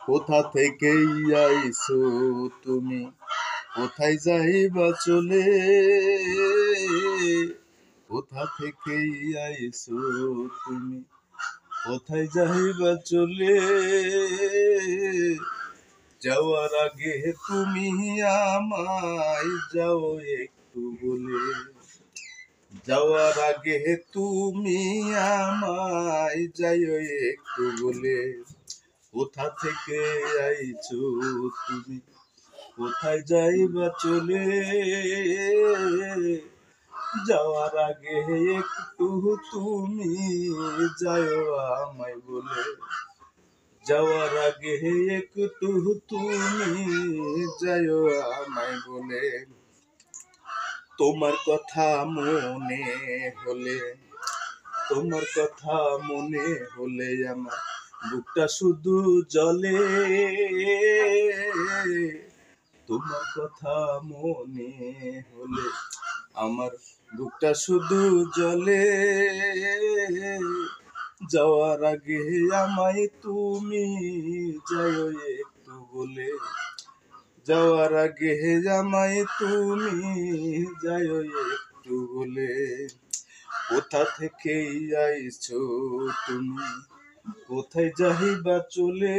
কোথা থেকে আইছো তুমি, কোথায় যাইবা চলে? কোথা থেকে আইছো তুমি, কোথায় যাইবা চলে? যাওয়ার আগে তুমি আমায় যাও একটু বলে। যাওয়ার আগে তুমি আমায় যাইও একটু বলে। কোথা থেকে আইছো তুমি, কোথায় যাইবা চলে? যাওয়ার আগে একটু তুমি যাইও আমায় বলে। যাওয়ার আগে একটু তুমি যাইও আমায় বলে। তোমার কথা মনে হলে, তোমার কথা মনে হলে আমার বুকটা শুধু জ্বলে। তোমার কথা মনে হলে আমার বুকটা শুধু জ্বলে। যাওয়ার আগে আমায় তুমি যাইও একটু বলে। যাওয়ার আগে আমায় তুমি যাইও একটু বলে। কোথা থেকে আইছো তুমি, কোথায় যাইবা চলে?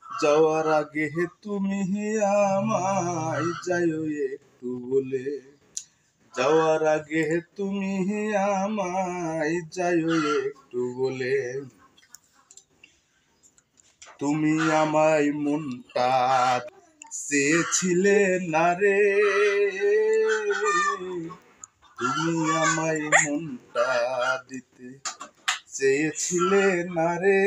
যাওয়ার আগে তুমি আমায় যাইও একটু বলে। যাওয়ার আগে তুমি আমায় যাইও একটু বলে। তুমি আমায় মনটা চেয়েছিলে না রে, তুমি আমায় মনটা দিতে চেয়েছিলে না রে।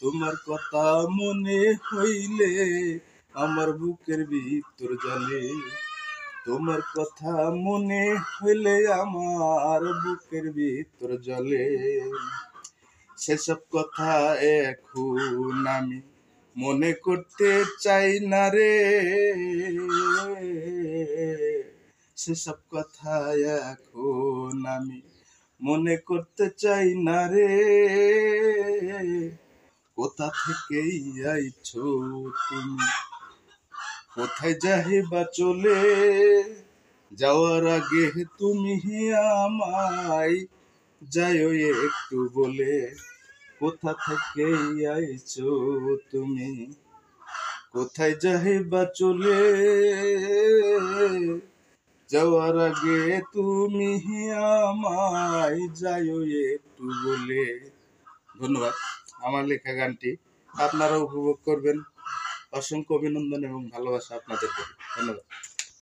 তোমার কথা মনে হইলে আমার বুকের ভিতর জ্বলে। তোমার কথা মনে হইলে আমার বুকের ভিতর জ্বলে। সেসব কথা এখন আমি মনে করতে চাই না রে। সেসব কথা এখন আমি মনে করতে চাই না রে। কোথা থেকে আইছো তুমি, কোথায় যাইবা চলে? যাওয়ার আগে তুমি আমায় যাইও একটু বলে। কোথা থেকে আইছো তুমি, কোথায় যাইবা চলে? যাওয়ার আগে তুমি আমায় যাইও একটু বলে। ধন্যবাদ। আমার লেখা গানটি আপনারা উপভোগ করবেন। অসংখ্য অভিনন্দন এবং ভালোবাসা আপনাদের প্রতি। ধন্যবাদ।